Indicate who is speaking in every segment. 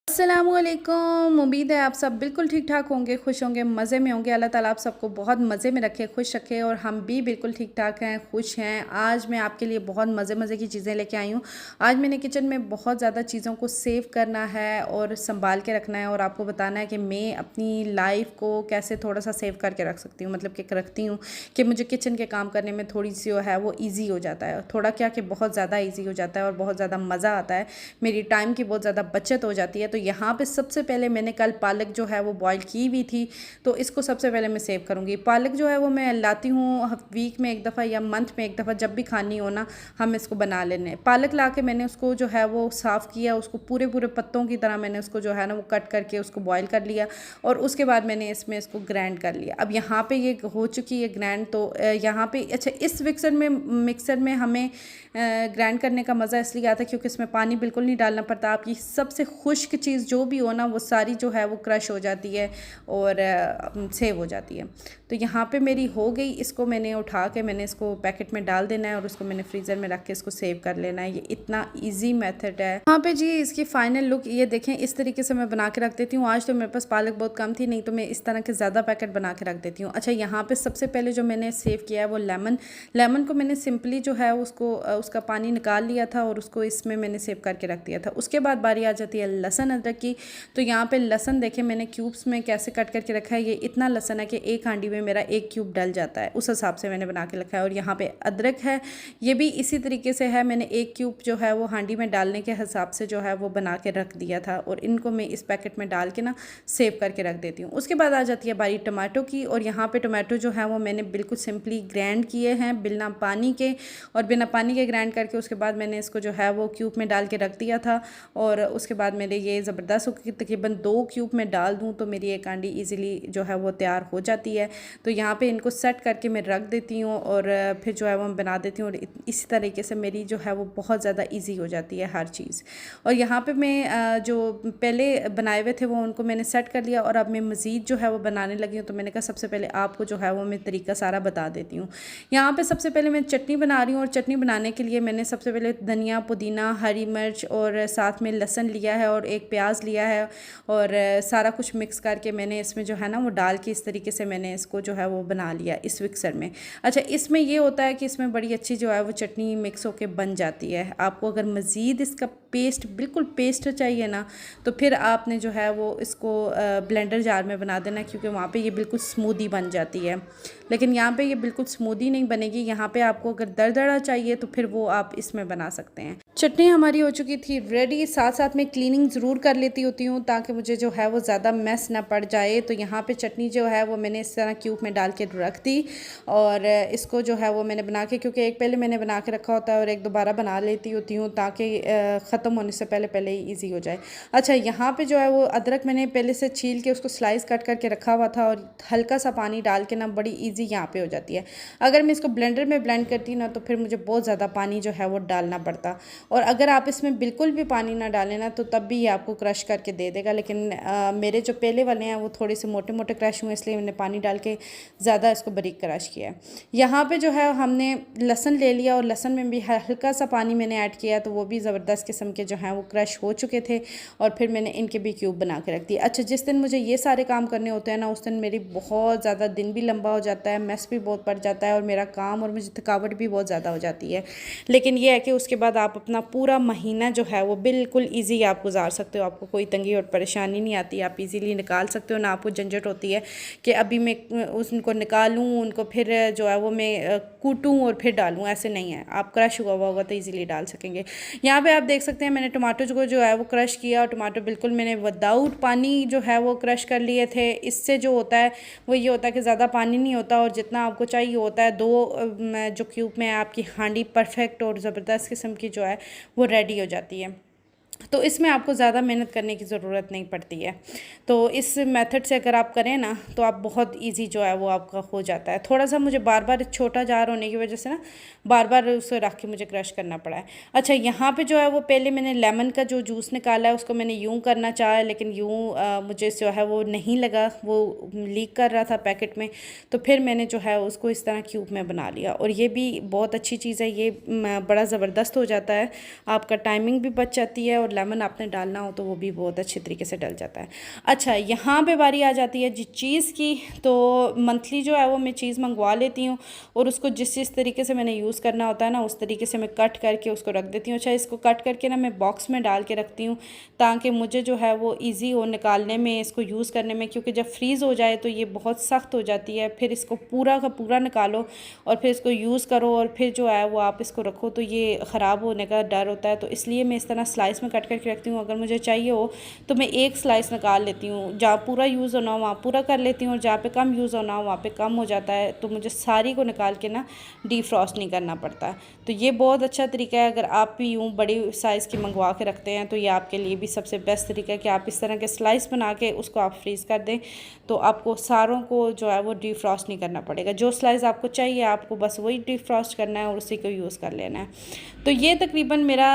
Speaker 1: अस्सलामुअलैकुम। उम्मीद है आप सब बिल्कुल ठीक ठाक होंगे, खुश होंगे, मज़े में होंगे। अल्लाह ताला आप सबको बहुत मज़े में रखे, खुश रखे और हम भी बिल्कुल ठीक ठाक हैं, खुश हैं। आज मैं आपके लिए बहुत मज़े मज़े की चीज़ें लेके आई हूँ। आज मैंने किचन में बहुत ज़्यादा चीज़ों को सेव करना है और संभाल के रखना है और आपको बताना है कि मैं अपनी लाइफ को कैसे थोड़ा सा सेव करके रख सकती हूँ, मतलब कि रखती हूँ कि मुझे किचन के काम करने में थोड़ी सी जो है वो ईजी हो जाता है। थोड़ा क्या कि बहुत ज़्यादा ईजी हो जाता है और बहुत ज़्यादा मज़ा आता है, मेरी टाइम की बहुत ज़्यादा बचत हो जाती है। तो यहाँ पे सबसे पहले मैंने कल पालक जो है वो बॉईल की हुई थी, तो इसको सबसे पहले मैं सेव करूँगी। पालक जो है वो मैं लाती हूँ वीक में एक दफ़ा या मंथ में एक दफ़ा, जब भी खानी हो ना हम इसको बना लेने। पालक ला के मैंने उसको जो है वो साफ़ किया, उसको पूरे पूरे पत्तों की तरह मैंने उसको जो है ना वो कट करके उसको बॉईल कर लिया और उसके बाद मैंने इसमें इसको ग्राइंड कर लिया। अब यहाँ पे ये हो चुकी है ग्राइंड। तो यहाँ पे अच्छा, इस मिक्सर में हमें ग्राइंड करने का मज़ा इसलिए आता है क्योंकि इसमें पानी बिल्कुल नहीं डालना पड़ता। आपकी सबसे खुश्क चीज़ जो भी हो ना वो सारी जो है वो क्रश हो जाती है और सेव हो जाती है। तो यहाँ पे मेरी हो गई, इसको मैंने उठा के मैंने इसको पैकेट में डाल देना है और उसको मैंने फ्रीज़र में रख के इसको सेव कर लेना है। ये इतना ईजी मेथड है। यहाँ पे जी इसकी फ़ाइनल लुक ये देखें, इस तरीके से मैं बना के रख देती हूँ। आज तो मेरे पास पालक बहुत कम थी, नहीं तो मैं इस तरह के ज़्यादा पैकेट बना के रख देती हूँ। अच्छा, यहाँ पर सबसे पहले जो मैंने सेव किया है वो लेमन को मैंने सिंपली जो है उसको उसका पानी निकाल लिया था और उसको इसमें मैंने सेव करके रख दिया था। उसके बाद बारी आ जाती है लहसुन अदरक की। तो यहाँ पे लहसुन देखें मैंने क्यूब्स में कैसे कट करके रखा है। ये इतना लहसुन है कि एक हांडी में मेरा एक क्यूब डल जाता है, उस हिसाब से मैंने बना के रखा है। और यहाँ पे अदरक है, ये भी इसी तरीके से है, मैंने एक क्यूब जो है वो हांडी में डालने के हिसाब से जो है वो बना के रख दिया था और इनको मैं इस पैकेट में डाल के ना सेव करके रख देती हूँ। उसके बाद आ जाती है बारी टमाटो की। और यहाँ पे टमाटो जो है वो मैंने बिल्कुल सिंपली ग्राइंड किए हैं बिना पानी के, और बिना पानी के ग्राइंड करके उसके बाद मैंने इसको जो है वो क्यूब में डाल के रख दिया था। और उसके बाद मेरे ये ज़बरदस्त हो कि तकरीबन 2 क्यूब में डाल दूँ तो मेरी एक हांडी ईज़िली जो है वो तैयार हो जाती है। तो यहाँ पे इनको सेट करके मैं रख देती हूँ और फिर जो है वो मैं बना देती हूँ और इसी तरीके से मेरी जो है वो बहुत ज़्यादा ईजी हो जाती है हर चीज़। और यहाँ पे मैं जो पहले बनाए हुए थे वो उनको मैंने सेट कर लिया और अब मैं मज़ीद जो है वो बनाने लगी हूँ। तो मैंने कहा सबसे पहले आपको जो है वो मैं तरीका सारा बता देती हूँ। यहाँ पर सबसे पहले मैं चटनी बना रही हूँ और चटनी बनाने के लिए मैंने सबसे पहले धनिया, पुदीना, हरी मिर्च और साथ में लहसुन लिया है और एक प्याज लिया है और सारा कुछ मिक्स करके मैंने इसमें जो है ना वो डाल के इस तरीके से मैंने इसको जो है वो बना लिया इस मिक्सर में। अच्छा, इसमें ये होता है कि इसमें बड़ी अच्छी जो है वो चटनी मिक्स होके बन जाती है। आपको अगर मज़ीद इसका पेस्ट, बिल्कुल पेस्ट चाहिए ना, तो फिर आपने जो है वो इसको ब्लेंडर जार में बना देना, क्योंकि वहाँ पे ये बिल्कुल स्मूदी बन जाती है। लेकिन यहाँ पे ये बिल्कुल स्मूदी नहीं बनेगी। यहाँ पे आपको अगर दरदरा चाहिए तो फिर वो आप इसमें बना सकते हैं। चटनी हमारी हो चुकी थी रेडी। साथ साथ में क्लीनिंग ज़रूर कर लेती होती हूँ ताकि मुझे जो है वो ज़्यादा मैस ना पड़ जाए। तो यहाँ पे चटनी जो है वो मैंने इस तरह क्यूब में डाल के रख दी और इसको जो है वो मैंने बना के, क्योंकि एक पहले मैंने बना के रखा होता है और एक दोबारा बना लेती होती हूँ ताकि ख़त्म होने से पहले पहले ही ईजी हो जाए। अच्छा, यहाँ पे जो है वो अदरक मैंने पहले से छील के उसको स्लाइस कट करके रखा हुआ था और हल्का सा पानी डाल के ना बड़ी ईजी यहाँ पे हो जाती है। अगर मैं इसको ब्लेंडर में ब्लेंड करती ना तो फिर मुझे बहुत ज़्यादा पानी जो है वो डालना पड़ता, और अगर आप इसमें बिल्कुल भी पानी ना डालें ना तो तब भी ये आपको क्रश करके दे देगा। लेकिन मेरे जो पहले वाले हैं वो थोड़े से मोटे मोटे क्रश हुए, इसलिए मैंने पानी डाल के ज़्यादा इसको बारीक क्रश किया है। यहाँ पे जो है हमने लहसुन ले लिया और लहसुन में भी हल्का सा पानी मैंने ऐड किया, तो वो भी ज़बरदस्त किस्म के जो हैं वो क्रश हो चुके थे और फिर मैंने इनके भी क्यूब बना के रख दिए। अच्छा, जिस दिन मुझे ये सारे काम करने होते हैं ना उस दिन मेरी बहुत ज़्यादा दिन भी लंबा हो जाता है, मैस भी बहुत पड़ जाता है और मेरा काम और मुझे थकावट भी बहुत ज़्यादा हो जाती है। लेकिन ये है कि उसके बाद आप अपना पूरा महीना जो है वो बिल्कुल ईजी आप गुजार सकते हो। आपको कोई तंगी और परेशानी नहीं आती, आप इजीली निकाल सकते हो ना। आपको झंझट होती है कि अभी मैं उनको निकालूं, उनको फिर जो है वो मैं कूटूं और फिर डालूं, ऐसे नहीं है। आप क्रश हुआ होगा तो इजीली डाल सकेंगे। यहाँ पे आप देख सकते हैं मैंने टमाटो को जो है वो क्रश किया और टमाटो बिल्कुल मैंने विदाउट पानी जो है वो क्रश कर लिए थे। इससे जो होता है वो ये होता है कि ज़्यादा पानी नहीं होता और जितना आपको चाहिए होता है। 2 जो क्यूब में आपकी हांडी परफेक्ट और ज़बरदस्त किस्म की जो है वो रेडी हो जाती है। तो इसमें आपको ज़्यादा मेहनत करने की ज़रूरत नहीं पड़ती है। तो इस मेथड से अगर आप करें ना तो आप बहुत इजी जो है वो आपका हो जाता है। थोड़ा सा मुझे बार बार छोटा जार होने की वजह से ना बार बार उसे रख के मुझे क्रश करना पड़ा है। अच्छा, यहाँ पे जो है वो पहले मैंने लेमन का जो जूस निकाला है उसको मैंने यूँ करना चाहा, लेकिन यूँ मुझे जो है वो नहीं लगा, वो लीक कर रहा था पैकेट में। तो फिर मैंने जो है उसको इस तरह क्यूब में बना लिया और ये भी बहुत अच्छी चीज़ है। ये बड़ा ज़बरदस्त हो जाता है, आपका टाइमिंग भी बच जाती है और और लेमन आपने डालना हो तो वो भी बहुत अच्छे तरीके से डल जाता है। अच्छा, यहाँ पे बारी आ जाती है जी चीज़ की। तो मंथली जो है वो मैं चीज़ मंगवा लेती हूँ और उसको जिस तरीके से मैंने यूज़ करना होता है ना उस तरीके से मैं कट करके उसको रख देती हूँ। अच्छा, इसको कट करके ना मैं बॉक्स में डाल के रखती हूँ ताकि मुझे जो है वो ईज़ी हो निकालने में, इसको यूज़ करने में, क्योंकि जब फ्रीज़ हो जाए तो ये बहुत सख्त हो जाती है। फिर इसको पूरा का पूरा निकालो और फिर इसको यूज़ करो और फिर जो है वो आप इसको रखो तो ये ख़राब होने का डर होता है। तो इसलिए मैं इस तरह स्लाइस में कट करके रखती हूँ। अगर मुझे चाहिए हो तो मैं एक स्लाइस निकाल लेती हूँ, जहाँ पूरा यूज़ होना हो वहाँ पूरा कर लेती हूँ और जहाँ पे कम यूज़ होना हो वहाँ पे कम हो जाता है। तो मुझे सारी को निकाल के ना डीफ्रॉस्ट नहीं करना पड़ता। तो ये बहुत अच्छा तरीका है। अगर आप भी यूँ बड़ी साइज़ की मंगवा के रखते हैं तो ये आपके लिए भी सबसे बेस्ट तरीका है कि आप इस तरह के स्लाइस बना के उसको आप फ्रीज़ कर दें, तो आपको सारों को जो है वो डीफ्रॉस्ट नहीं करना पड़ेगा। जो स्लाइस आपको चाहिए आपको बस वही डीफ्रॉस्ट करना है और उसी को यूज़ कर लेना है। तो ये तकरीबन मेरा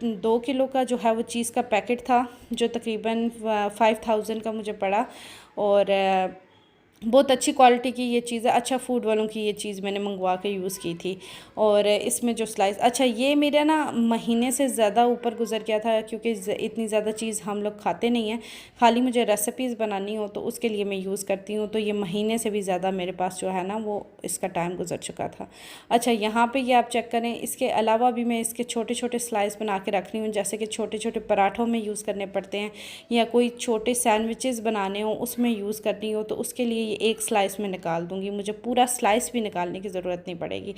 Speaker 1: 2 किलो का जो है वो चीज़ का पैकेट था, जो तकरीबन 5000 का मुझे पड़ा। और बहुत अच्छी क्वालिटी की ये चीज़ है, अच्छा फूड वालों की ये चीज़ मैंने मंगवा के यूज़ की थी। और इसमें जो स्लाइस, अच्छा ये मेरा ना महीने से ज़्यादा ऊपर गुजर गया था, क्योंकि इतनी ज़्यादा चीज़ हम लोग खाते नहीं हैं, खाली मुझे रेसिपीज़ बनानी हो तो उसके लिए मैं यूज़ करती हूँ। तो ये महीने से भी ज़्यादा मेरे पास जो है ना वो इसका टाइम गुजर चुका था। अच्छा, यहाँ पर ये आप चेक करें। इसके अलावा भी मैं इसके छोटे छोटे स्लाइस बना के रख रही हूँ, जैसे कि छोटे छोटे पराठों में यूज़ करने पड़ते हैं या कोई छोटे सैंडविचेस बनाने हो उसमें यूज़ करनी हो तो उसके लिए एक स्लाइस में निकाल दूंगी, मुझे पूरा स्लाइस भी निकालने की ज़रूरत नहीं पड़ेगी।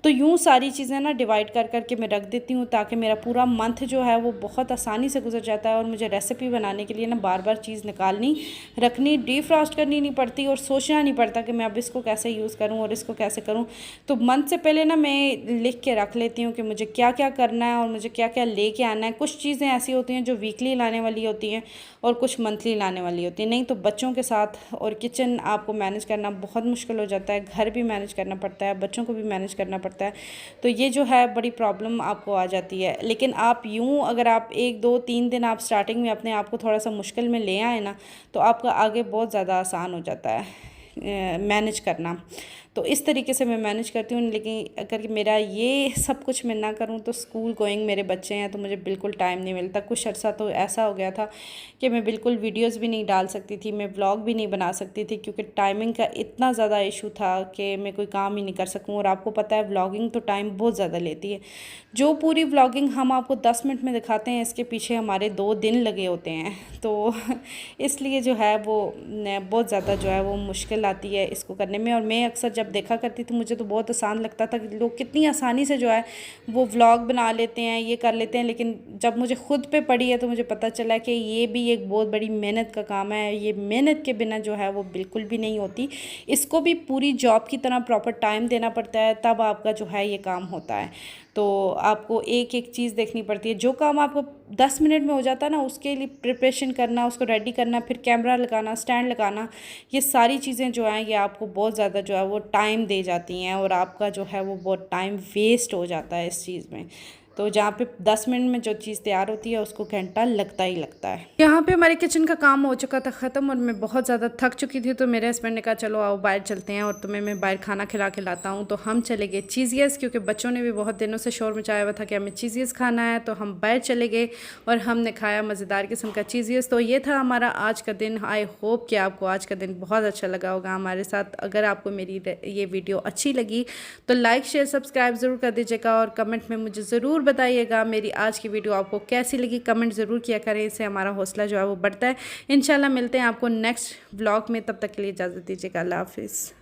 Speaker 1: तो यूँ सारी चीज़ें ना डिवाइड कर करके मैं रख देती हूँ ताकि मेरा पूरा मंथ जो है वो बहुत आसानी से गुजर जाता है और मुझे रेसिपी बनाने के लिए ना बार बार चीज़ निकालनी, रखनी, डीफ्रॉस्ट करनी नहीं पड़ती और सोचना नहीं पड़ता कि मैं अब इसको कैसे यूज़ करूँ और इसको कैसे करूँ। तो मंथ से पहले ना मैं लिख के रख लेती हूँ कि मुझे क्या क्या करना है और मुझे क्या क्या लेके आना है। कुछ चीज़ें ऐसी होती हैं जो वीकली लाने वाली होती हैं और कुछ मंथली लाने वाली होती है। नहीं तो बच्चों के साथ और किचन आपको मैनेज करना बहुत मुश्किल हो जाता है, घर भी मैनेज करना पड़ता है, बच्चों को भी मैनेज करना पड़ता है। तो ये जो है बड़ी प्रॉब्लम आपको आ जाती है। लेकिन आप यूँ अगर आप 1 2 3 दिन आप स्टार्टिंग में अपने आप को थोड़ा सा मुश्किल में ले आए ना तो आपका आगे बहुत ज़्यादा आसान हो जाता है मैनेज करना। तो इस तरीके से मैं मैनेज करती हूँ। लेकिन अगर मेरा ये सब कुछ मैं ना करूँ तो स्कूल गोइंग मेरे बच्चे हैं तो मुझे बिल्कुल टाइम नहीं मिलता। कुछ अर्सा तो ऐसा हो गया था कि मैं बिल्कुल वीडियोस भी नहीं डाल सकती थी, मैं व्लॉग भी नहीं बना सकती थी, क्योंकि टाइमिंग का इतना ज़्यादा इशू था कि मैं कोई काम ही नहीं कर सकूँ। और आपको पता है व्लॉगिंग तो टाइम बहुत ज़्यादा लेती है। जो पूरी व्लॉगिंग हम आपको 10 मिनट में दिखाते हैं इसके पीछे हमारे 2 दिन लगे होते हैं। तो इसलिए जो है वो बहुत ज़्यादा जो है वो मुश्किल आती है इसको करने में। और मैं अक्सर जब देखा करती थी मुझे तो बहुत आसान लगता था कि लोग कितनी आसानी से जो है वो व्लॉग बना लेते हैं, ये कर लेते हैं। लेकिन जब मुझे खुद पे पड़ी है तो मुझे पता चला कि ये भी एक बहुत बड़ी मेहनत का काम है। ये मेहनत के बिना जो है वो बिल्कुल भी नहीं होती। इसको भी पूरी जॉब की तरह प्रॉपर टाइम देना पड़ता है, तब आपका जो है ये काम होता है। तो आपको एक एक चीज़ देखनी पड़ती है। जो काम आपको 10 मिनट में हो जाता है ना उसके लिए प्रिपरेशन करना, उसको रेडी करना, फिर कैमरा लगाना, स्टैंड लगाना, ये सारी चीज़ें जो हैं ये आपको बहुत ज़्यादा जो है वो टाइम दे जाती हैं और आपका जो है वो बहुत टाइम वेस्ट हो जाता है इस चीज़ में। तो जहाँ पे 10 मिनट में जो चीज़ तैयार होती है उसको घंटा लगता ही लगता है। यहाँ पे हमारे किचन का काम हो चुका था ख़त्म और मैं बहुत ज़्यादा थक चुकी थी। तो मेरे हस्बैंड ने कहा चलो आओ बाहर चलते हैं और तुम्हें मैं बाहर खाना खिला के लाता हूँ। तो हम चले गए चीज़ियस, क्योंकि बच्चों ने भी बहुत दिनों से शोर मचाया हुआ था कि हमें चीज़ियस खाना है। तो हम बाहर चले गए और हमने खाया मज़ेदार किस्म का चीज़ियस। तो ये था हमारा आज का दिन। आई होप कि आपको आज का दिन बहुत अच्छा लगा होगा हमारे साथ। अगर आपको मेरी ये वीडियो अच्छी लगी तो लाइक शेयर सब्सक्राइब ज़रूर कर दीजिएगा और कमेंट में मुझे ज़रूर बताइएगा मेरी आज की वीडियो आपको कैसी लगी। कमेंट ज़रूर किया करें, इससे हमारा हौसला जो है वो बढ़ता है। इंशाल्लाह मिलते हैं आपको नेक्स्ट व्लॉग में, तब तक के लिए इजाज़त दीजिएगा। अल्लाह हाफिज़।